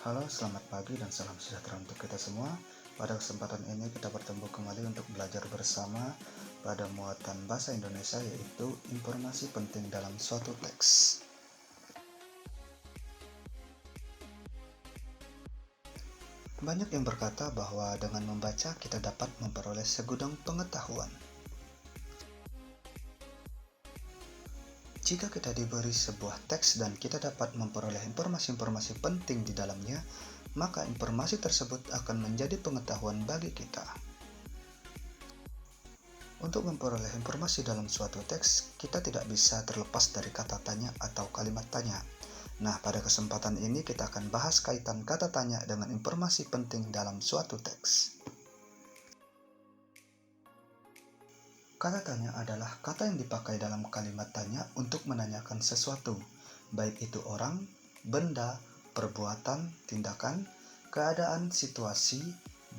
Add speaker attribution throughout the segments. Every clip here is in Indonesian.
Speaker 1: Halo, selamat pagi dan salam sejahtera untuk kita semua. Pada kesempatan ini kita bertemu kembali untuk belajar bersama pada muatan bahasa Indonesia, yaitu informasi penting dalam suatu teks. Banyak yang berkata bahwa dengan membaca kita dapat memperoleh segudang pengetahuan. Jika kita diberi sebuah teks dan kita dapat memperoleh informasi-informasi penting di dalamnya, maka informasi tersebut akan menjadi pengetahuan bagi kita. Untuk memperoleh informasi dalam suatu teks, kita tidak bisa terlepas dari kata tanya atau kalimat tanya. Nah, pada kesempatan ini kita akan bahas kaitan kata tanya dengan informasi penting dalam suatu teks. Kata tanya adalah kata yang dipakai dalam kalimat tanya untuk menanyakan sesuatu, baik itu orang, benda, perbuatan, tindakan, keadaan, situasi,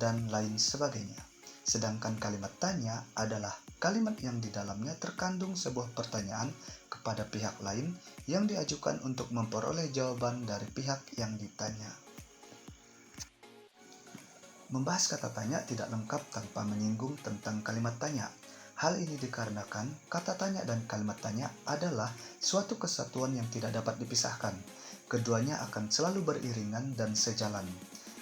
Speaker 1: dan lain sebagainya. Sedangkan kalimat tanya adalah kalimat yang di dalamnya terkandung sebuah pertanyaan kepada pihak lain yang diajukan untuk memperoleh jawaban dari pihak yang ditanya. Membahas kata tanya tidak lengkap tanpa menyinggung tentang kalimat tanya. Hal ini dikarenakan kata tanya dan kalimat tanya adalah suatu kesatuan yang tidak dapat dipisahkan. Keduanya akan selalu beriringan dan sejalan.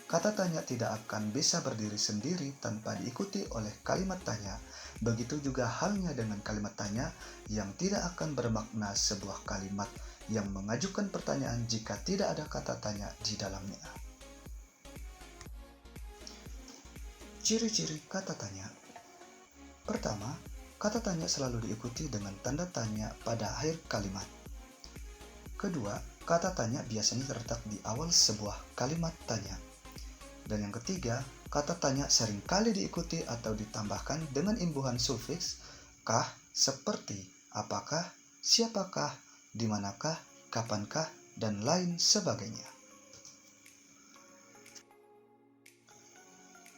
Speaker 1: Kata tanya tidak akan bisa berdiri sendiri tanpa diikuti oleh kalimat tanya. Begitu juga halnya dengan kalimat tanya yang tidak akan bermakna sebuah kalimat yang mengajukan pertanyaan jika tidak ada kata tanya di dalamnya. Ciri-ciri kata tanya. Pertama, kata tanya selalu diikuti dengan tanda tanya pada akhir kalimat. Kedua, kata tanya biasanya terletak di awal sebuah kalimat tanya. Dan yang ketiga, kata tanya seringkali diikuti atau ditambahkan dengan imbuhan sufiks kah, seperti, apakah, siapakah, dimanakah, kapankah, dan lain sebagainya.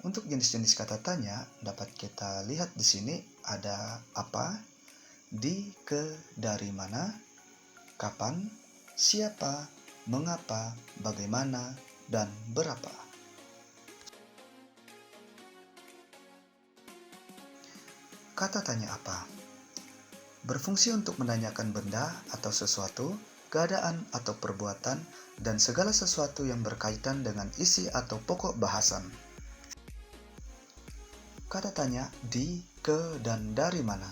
Speaker 1: Untuk jenis-jenis kata tanya dapat kita lihat di sini ada apa, di, ke, dari mana, kapan, siapa, mengapa, bagaimana, dan berapa. Kata tanya apa? Berfungsi untuk menanyakan benda atau sesuatu, keadaan atau perbuatan, dan segala sesuatu yang berkaitan dengan isi atau pokok bahasan. Kata tanya di, ke, dan dari mana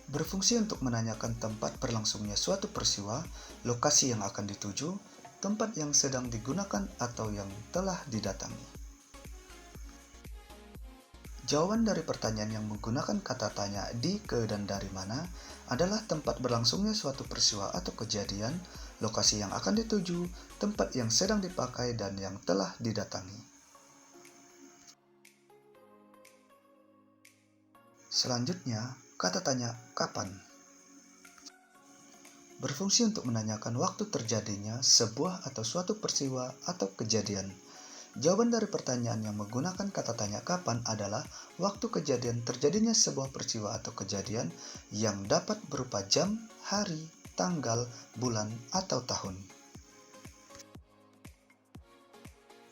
Speaker 1: berfungsi untuk menanyakan tempat berlangsungnya suatu peristiwa, lokasi yang akan dituju, tempat yang sedang digunakan atau yang telah didatangi. Jawaban dari pertanyaan yang menggunakan kata tanya di, ke, dan dari mana adalah tempat berlangsungnya suatu peristiwa atau kejadian, lokasi yang akan dituju, tempat yang sedang dipakai, dan yang telah didatangi. Selanjutnya, kata tanya kapan berfungsi untuk menanyakan waktu terjadinya sebuah atau suatu peristiwa atau kejadian. Jawaban dari pertanyaan yang menggunakan kata tanya kapan adalah waktu kejadian terjadinya sebuah peristiwa atau kejadian yang dapat berupa jam, hari, tanggal, bulan, atau tahun.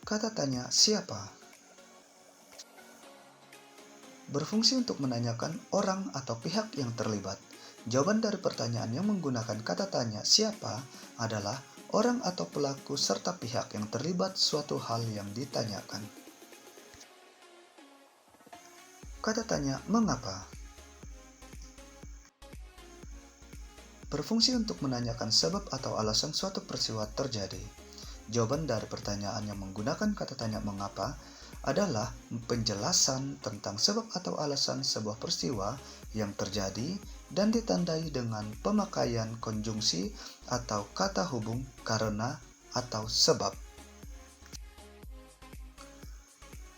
Speaker 1: Kata tanya siapa berfungsi untuk menanyakan orang atau pihak yang terlibat. Jawaban dari pertanyaan yang menggunakan kata tanya siapa adalah orang atau pelaku serta pihak yang terlibat suatu hal yang ditanyakan. Kata tanya mengapa berfungsi untuk menanyakan sebab atau alasan suatu peristiwa terjadi. Jawaban dari pertanyaan yang menggunakan kata tanya mengapa adalah penjelasan tentang sebab atau alasan sebuah peristiwa yang terjadi dan ditandai dengan pemakaian konjungsi atau kata hubung karena atau sebab.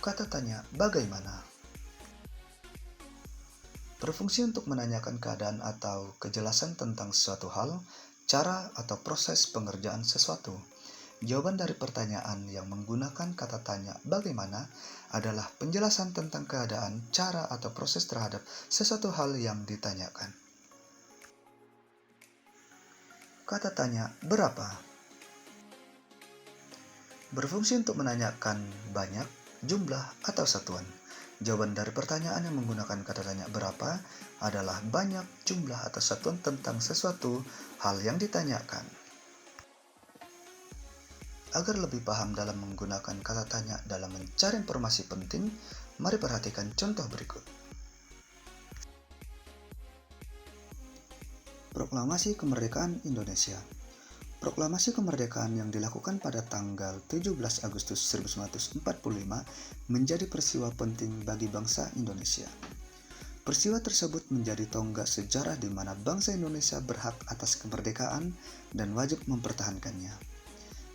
Speaker 1: Kata tanya bagaimana berfungsi untuk menanyakan keadaan atau kejelasan tentang suatu hal, cara atau proses pengerjaan sesuatu. Jawaban dari pertanyaan yang menggunakan kata tanya bagaimana adalah penjelasan tentang keadaan, cara atau proses terhadap sesuatu hal yang ditanyakan. Kata tanya berapa Berfungsi untuk menanyakan banyak, jumlah, atau satuan. Jawaban dari pertanyaan yang menggunakan kata tanya berapa adalah banyak, jumlah, atau satuan tentang sesuatu hal yang ditanyakan. Agar lebih paham dalam menggunakan kata tanya dalam mencari informasi penting, mari perhatikan contoh berikut. Proklamasi Kemerdekaan Indonesia. Proklamasi kemerdekaan yang dilakukan pada tanggal 17 Agustus 1945 menjadi peristiwa penting bagi bangsa Indonesia. Peristiwa tersebut menjadi tonggak sejarah di mana bangsa Indonesia berhak atas kemerdekaan dan wajib mempertahankannya.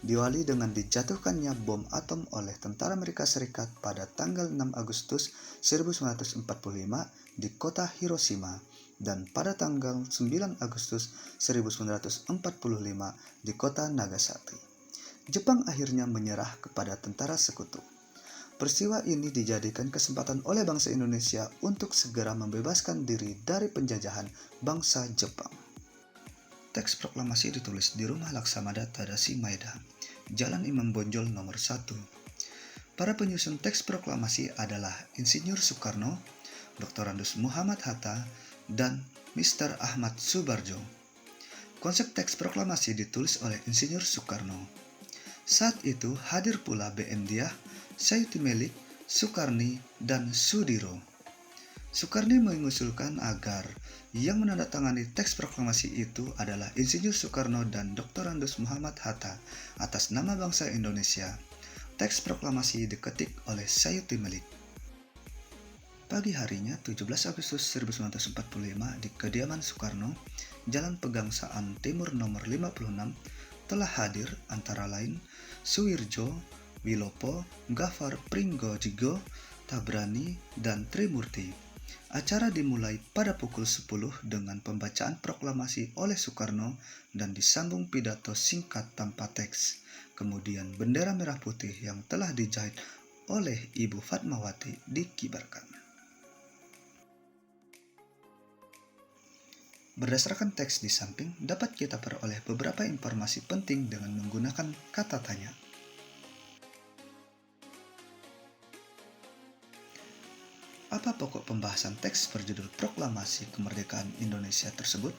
Speaker 1: Diawali dengan dijatuhkannya bom atom oleh tentara Amerika Serikat pada tanggal 6 Agustus 1945 di kota Hiroshima dan pada tanggal 9 Agustus 1945 di kota Nagasaki. Jepang akhirnya menyerah kepada tentara sekutu. Peristiwa ini dijadikan kesempatan oleh bangsa Indonesia untuk segera membebaskan diri dari penjajahan bangsa Jepang. Teks proklamasi ditulis di Rumah Laksamada Tadashi Maeda, Jalan Imam Bonjol nomor 1. Para penyusun teks proklamasi adalah Insinyur Soekarno, Dr. Andes Muhammad Hatta, dan Mr. Ahmad Subarjo. Konsep teks proklamasi ditulis oleh Insinyur Soekarno. Saat itu hadir pula BM Diah, Sayuti Melik, Soekarni, dan Sudiro. Soekarni mengusulkan agar yang menandatangani teks proklamasi itu adalah Insinyur Soekarno dan Dr. Andes Muhammad Hatta atas nama bangsa Indonesia. Teks proklamasi diketik oleh Sayuti Melik. Pagi harinya 17 Agustus 1945 di kediaman Soekarno, Jalan Pegangsaan Timur nomor 56, telah hadir antara lain Suwirjo, Wilopo, Gafar Pringgojigo, Tabrani, dan Trimurti. Acara dimulai pada pukul 10 dengan pembacaan proklamasi oleh Soekarno dan disambung pidato singkat tanpa teks. Kemudian bendera merah putih yang telah dijahit oleh Ibu Fatmawati dikibarkan. Berdasarkan teks di samping, dapat kita peroleh beberapa informasi penting dengan menggunakan kata tanya. Apa pokok pembahasan teks berjudul Proklamasi Kemerdekaan Indonesia tersebut?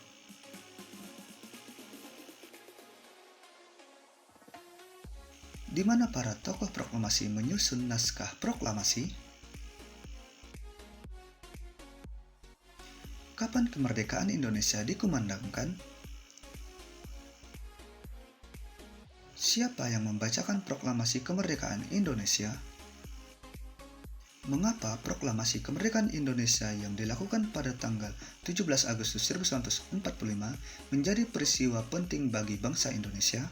Speaker 1: Di mana para tokoh proklamasi menyusun naskah proklamasi? Kapan kemerdekaan Indonesia dikumandangkan? Siapa yang membacakan proklamasi kemerdekaan Indonesia? Mengapa proklamasi kemerdekaan Indonesia yang dilakukan pada tanggal 17 Agustus 1945 menjadi peristiwa penting bagi bangsa Indonesia?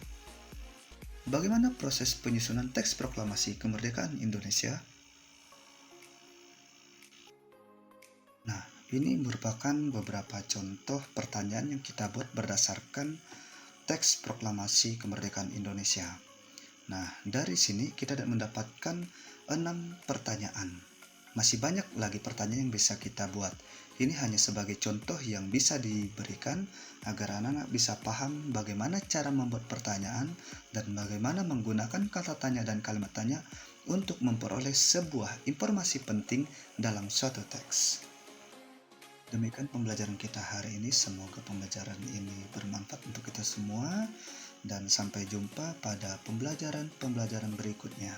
Speaker 1: Bagaimana proses penyusunan teks proklamasi kemerdekaan Indonesia? Nah, ini merupakan beberapa contoh pertanyaan yang kita buat berdasarkan teks proklamasi kemerdekaan Indonesia. Nah, dari sini kita mendapatkan 6 pertanyaan. Masih banyak lagi pertanyaan yang bisa kita buat. Ini hanya sebagai contoh yang bisa diberikan agar anak-anak bisa paham bagaimana cara membuat pertanyaan dan bagaimana menggunakan kata tanya dan kalimat tanya untuk memperoleh sebuah informasi penting dalam suatu teks. Demikian pembelajaran kita hari ini. Semoga pembelajaran ini bermanfaat untuk kita semua dan sampai jumpa pada pembelajaran berikutnya.